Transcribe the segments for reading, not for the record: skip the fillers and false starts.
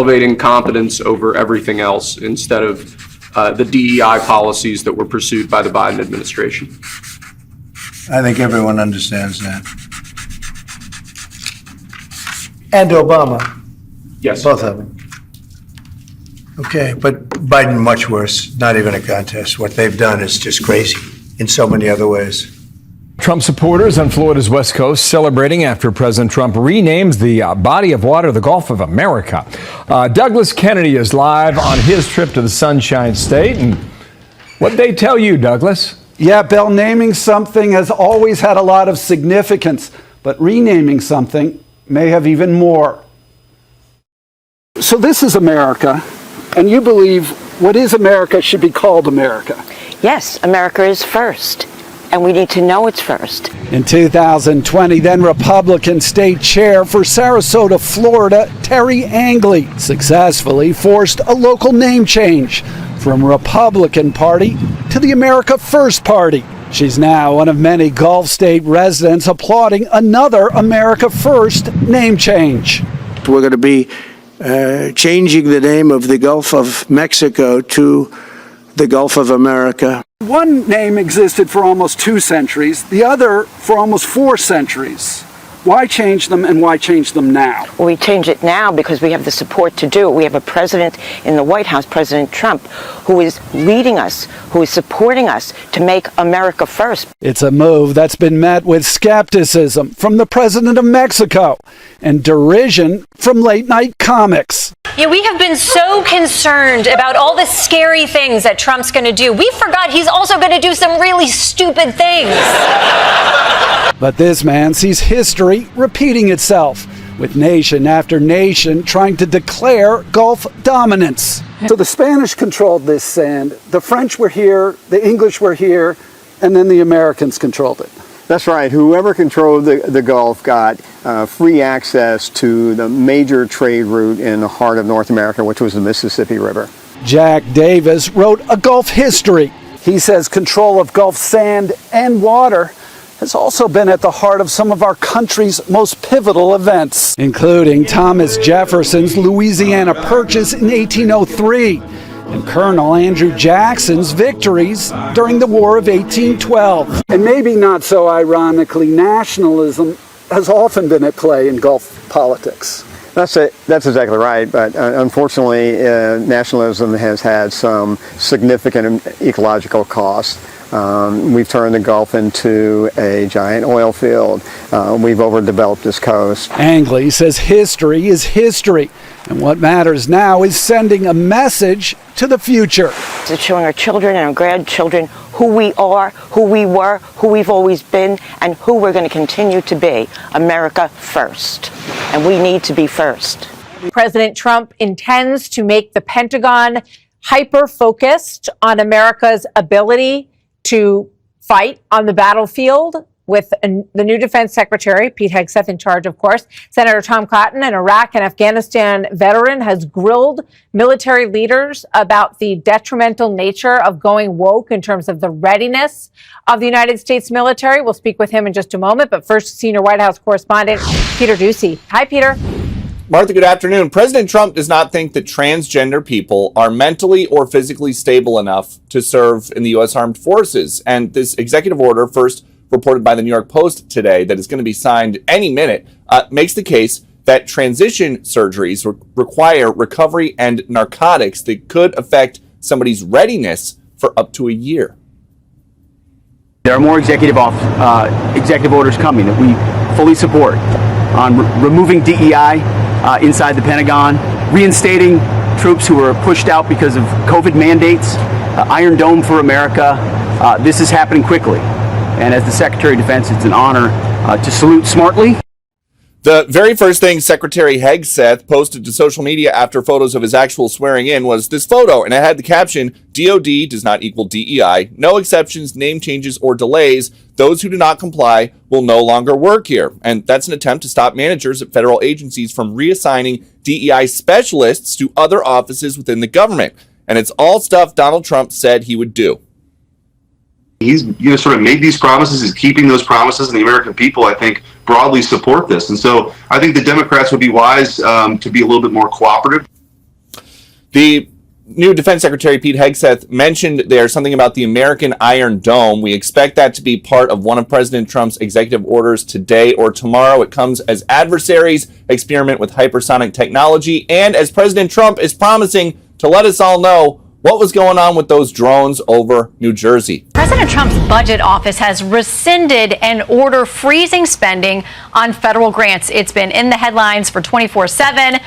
elevating competence over everything else instead of the DEI policies that were pursued by the Biden administration. I think everyone understands that. And Obama. Yes. Both of them. Okay, but Biden much worse, not even a contest. What they've done is just crazy in so many other ways. Trump supporters on Florida's West Coast celebrating after President Trump renames the body of water the Gulf of America. Douglas Kennedy is live on his trip to the Sunshine State. And what'd they tell you, Douglas? Yeah, Bill, naming something has always had a lot of significance, but renaming something may have even more. So this is America, and you believe what is America should be called America. Yes, America is first, and we need to know it's first. In 2020, then Republican state chair for Sarasota, Florida, Terry Angley, successfully forced a local name change from Republican Party to the America First Party. She's now one of many Gulf state residents applauding another America First name change. We're going to be changing the name of the Gulf of Mexico to the Gulf of America. One name existed for almost 2 centuries, the other for almost 4 centuries. Why change them, and why change them now? Well, we change it now because we have the support to do it. We have a president in the White House, President Trump, who is leading us, who is supporting us to make America first. It's a move that's been met with skepticism from the president of Mexico and derision from late-night comics. Yeah, we have been so concerned about all the scary things that Trump's going to do. We forgot he's also going to do some really stupid things. But this man sees history repeating itself, with nation after nation trying to declare Gulf dominance. So the Spanish controlled this sand, the French were here, the English were here, and then the Americans controlled it. That's right. Whoever controlled the Gulf got free access to the major trade route in the heart of North America, which was the Mississippi River. Jack Davis wrote a Gulf history. He says control of Gulf sand and water has also been at the heart of some of our country's most pivotal events, including Thomas Jefferson's Louisiana Purchase in 1803 and Colonel Andrew Jackson's victories during the War of 1812. And maybe not so ironically, nationalism has often been at play in Gulf politics. That's exactly right, but unfortunately, nationalism has had some significant ecological costs. We've turned the Gulf into a giant oil field. We've overdeveloped this coast. Angley says history is history, and what matters now is sending a message to the future. It's showing our children and our grandchildren who we are, who we were, who we've always been, and who we're going to continue to be. America first. And we need to be first. President Trump intends to make the Pentagon hyper-focused on America's ability to fight on the battlefield, with the new defense secretary, Pete Hegseth, in charge, of course. Senator Tom Cotton, an Iraq and Afghanistan veteran, has grilled military leaders about the detrimental nature of going woke in terms of the readiness of the United States military. We'll speak with him in just a moment. But first, senior White House correspondent Peter Doocy. Hi, Peter. Martha, good afternoon. President Trump does not think that transgender people are mentally or physically stable enough to serve in the U.S. Armed Forces. And this executive order, first reported by the New York Post today, that is going to be signed any minute, makes the case that transition surgeries require recovery and narcotics that could affect somebody's readiness for up to a year. There are more executive orders coming that we fully support on removing DEI inside the Pentagon, reinstating troops who were pushed out because of COVID mandates, Iron Dome for America. This is happening quickly. And as the Secretary of Defense, it's an honor to salute smartly. The very first thing Secretary Hegseth posted to social media after photos of his actual swearing in was this photo, and it had the caption, DOD does not equal DEI. No exceptions, name changes, or delays. Those who do not comply will no longer work here. And that's an attempt to stop managers at federal agencies from reassigning DEI specialists to other offices within the government. And it's all stuff Donald Trump said he would do. He's sort of made these promises. He's keeping those promises, and the American people, I think, broadly support this. And so I think the Democrats would be wise to be a little bit more cooperative. The new Defense Secretary Pete Hegseth mentioned there something about the American Iron Dome. We expect that to be part of one of President Trump's executive orders today or tomorrow. It comes as adversaries experiment with hypersonic technology, and as President Trump is promising to let us all know what was going on with those drones over New Jersey. President Trump's budget office has rescinded an order freezing spending on federal grants. It's been in the headlines for 24/7.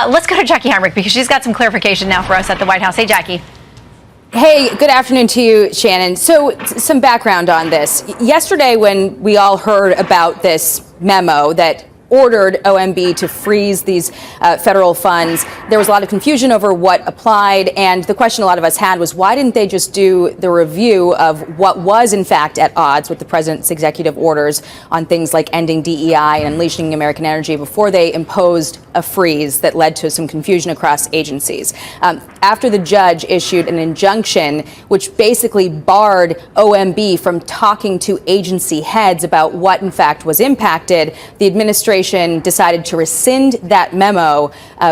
Let's go to Jackie Heinrich because she's got some clarification now for us at the White House. Hey, Jackie. Hey, good afternoon to you, Shannon. So some background on this. Yesterday, when we all heard about this memo that ordered OMB to freeze these federal funds, there was a lot of confusion over what applied, and the question a lot of us had was, why didn't they just do the review of what was in fact at odds with the president's executive orders on things like ending DEI and unleashing American energy before they imposed a freeze that led to some confusion across agencies? After the judge issued an injunction which basically barred OMB from talking to agency heads about what in fact was impacted, the administration decided to rescind that memo,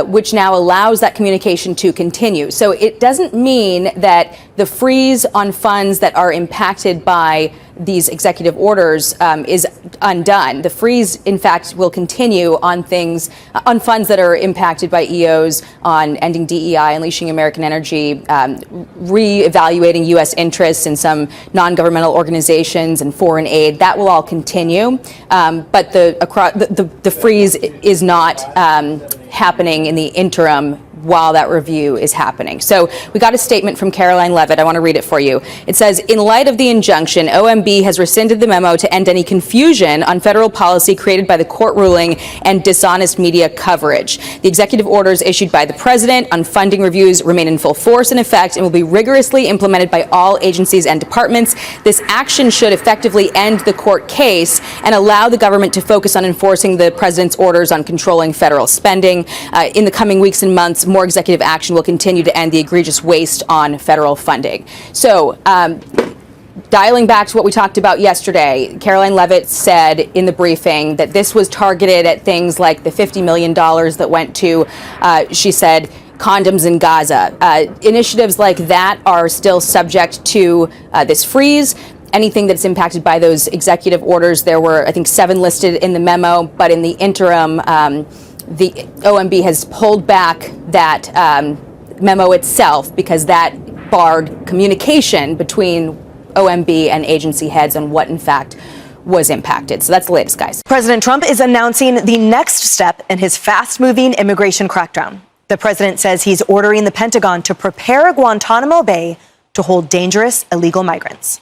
which now allows that communication to continue. So it doesn't mean that the freeze on funds that are impacted by these executive orders is undone. The freeze, in fact, will continue on things, on funds that are impacted by EOs, on ending DEI, unleashing American energy, re-evaluating U.S. interests in some non-governmental organizations and foreign aid. That will all continue, but the freeze is not happening in the interim while that review is happening. So we got a statement from Caroline Levitt. I want to read it for you. It says, in light of the injunction, OMB has rescinded the memo to end any confusion on federal policy created by the court ruling and dishonest media coverage. The executive orders issued by the president on funding reviews remain in full force and effect and will be rigorously implemented by all agencies and departments. This action should effectively end the court case and allow the government to focus on enforcing the president's orders on controlling federal spending. In the coming weeks and months, more executive action will continue to end the egregious waste on federal funding. So, dialing back to what we talked about yesterday, Caroline Levitt said in the briefing that this was targeted at things like the $50 million that went to, she said, condoms in Gaza. Initiatives like that are still subject to this freeze. Anything that's impacted by those executive orders, there were, I think, 7 listed in the memo, but in the interim, the OMB has pulled back that memo itself because that barred communication between OMB and agency heads on what, in fact, was impacted. So that's the latest, guys. President Trump is announcing the next step in his fast-moving immigration crackdown. The president says he's ordering the Pentagon to prepare Guantanamo Bay to hold dangerous illegal migrants.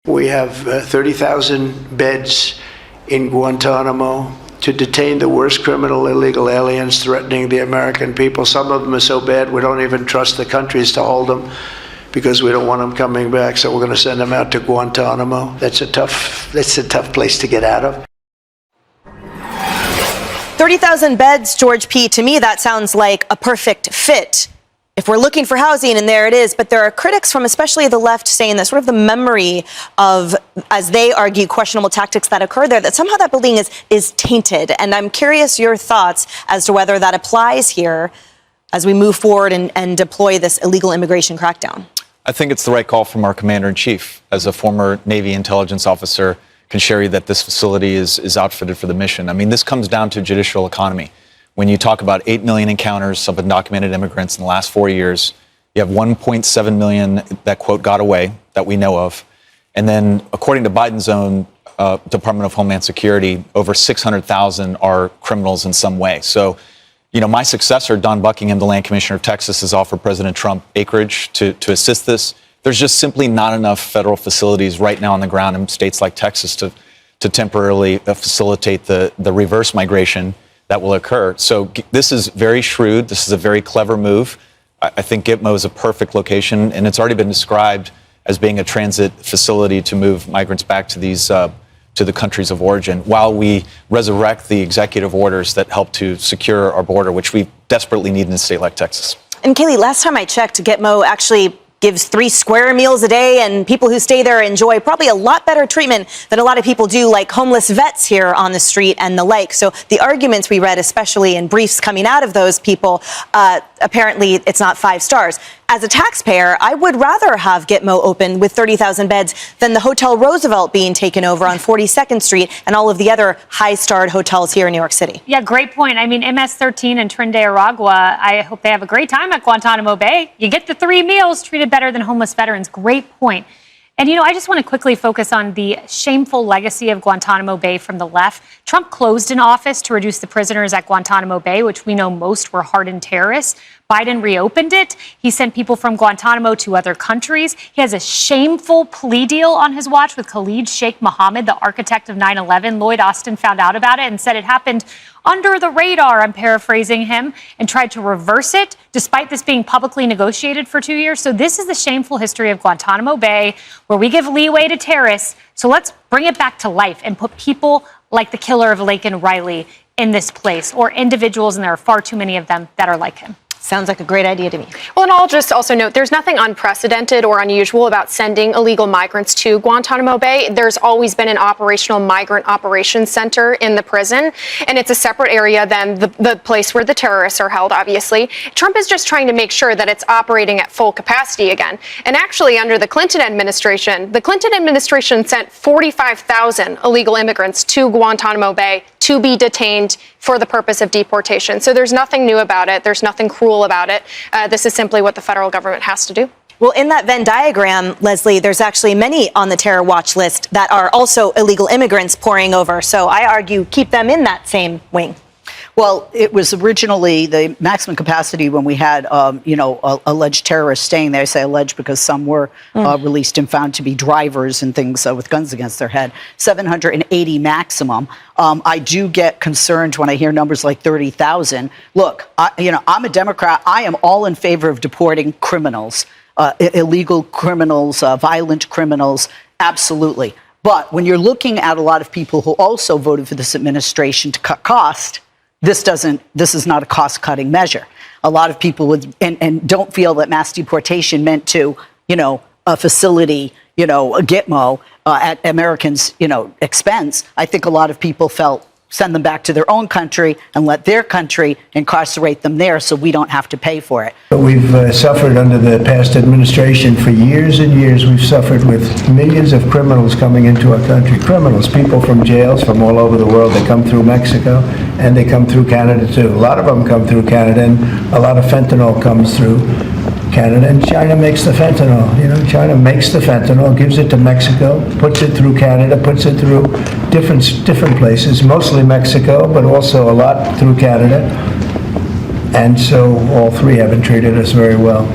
We have 30,000 beds in Guantanamo to detain the worst criminal illegal aliens threatening the American people. Some of them are so bad we don't even trust the countries to hold them because we don't want them coming back. So we're going to send them out to Guantanamo. That's a tough place to get out of. 30,000 beds, George P. To me, that sounds like a perfect fit if we're looking for housing, and there it is. But there are critics from especially the left saying that sort of the memory of, as they argue, questionable tactics that occurred there, that somehow that building is tainted. And I'm curious your thoughts as to whether that applies here as we move forward and deploy this illegal immigration crackdown. I think it's the right call from our commander-in-chief. As a former Navy intelligence officer, can share you that this facility is outfitted for the mission. I mean, this comes down to judicial economy. When you talk about 8 million encounters of undocumented immigrants in the last 4 years, you have 1.7 million that, quote, got away, that we know of. And then, according to Biden's own Department of Homeland Security, over 600,000 are criminals in some way. So, you know, my successor, Don Buckingham, the Land Commissioner of Texas, has offered President Trump acreage to assist this. There's just simply not enough federal facilities right now on the ground in states like Texas to temporarily facilitate the reverse migration that will occur. So this is very shrewd. This is a very clever move. I think Gitmo is a perfect location, and it's already been described as being a transit facility to move migrants back to these to the countries of origin, while we resurrect the executive orders that help to secure our border, which we desperately need in a state like Texas. And Kaylee, last time I checked, Gitmo actually gives 3 square meals a day, and people who stay there enjoy probably a lot better treatment than a lot of people do, like homeless vets here on the street and the like. So the arguments we read, especially in briefs coming out of those people, apparently it's not 5 stars. As a taxpayer, I would rather have Gitmo open with 30,000 beds than the Hotel Roosevelt being taken over on 42nd Street and all of the other high-starred hotels here in New York City. Yeah, great point. I mean, MS-13 and Trin de Aragua, I hope they have a great time at Guantanamo Bay. You get the 3 meals, treated better than homeless veterans. Great point. And, I just want to quickly focus on the shameful legacy of Guantanamo Bay from the left. Trump closed an office to reduce the prisoners at Guantanamo Bay, which we know most were hardened terrorists. Biden reopened it. He sent people from Guantanamo to other countries. He has a shameful plea deal on his watch with Khalid Sheikh Mohammed, the architect of 9/11. Lloyd Austin found out about it and said it happened under the radar, I'm paraphrasing him, and tried to reverse it, despite this being publicly negotiated for 2 years. So this is the shameful history of Guantanamo Bay, where we give leeway to terrorists. So let's bring it back to life and put people like the killer of Laken Riley in this place, or individuals, and there are far too many of them that are like him. Sounds like a great idea to me. Well, and I'll just also note there's nothing unprecedented or unusual about sending illegal migrants to Guantanamo Bay. There's always been an operational migrant operations center in the prison, and it's a separate area than the place where the terrorists are held, obviously. Trump is just trying to make sure that it's operating at full capacity again. And actually, under the Clinton administration sent 45,000 illegal immigrants to Guantanamo Bay to be detained for the purpose of deportation. So there's nothing new about it. There's nothing cruel about it. This is simply what the federal government has to do. Well, in that Venn diagram, Leslie, there's actually many on the terror watch list that are also illegal immigrants pouring over. So I argue keep them in that same wing. Well, it was originally the maximum capacity when we had, alleged terrorists staying there. I say alleged because some were released and found to be drivers and things with guns against their head. 780 maximum. I do get concerned when I hear numbers like 30,000. Look, I'm a Democrat. I am all in favor of deporting criminals, illegal criminals, violent criminals. Absolutely. But when you're looking at a lot of people who also voted for this administration to cut cost, this is not a cost-cutting measure. A lot of people would and don't feel that mass deportation meant to, a facility, a Gitmo at Americans, expense. I think a lot of people felt send them back to their own country and let their country incarcerate them there so we don't have to pay for it. We've suffered under the past administration for years and years. We've suffered with millions of criminals coming into our country. Criminals, people from jails from all over the world. They come through Mexico and they come through Canada too. A lot of them come through Canada, and a lot of fentanyl comes through Canada, and China makes the fentanyl. China makes the fentanyl, gives it to Mexico, puts it through Canada, puts it through different places, mostly Mexico, but also a lot through Canada. And so all three haven't treated us very well.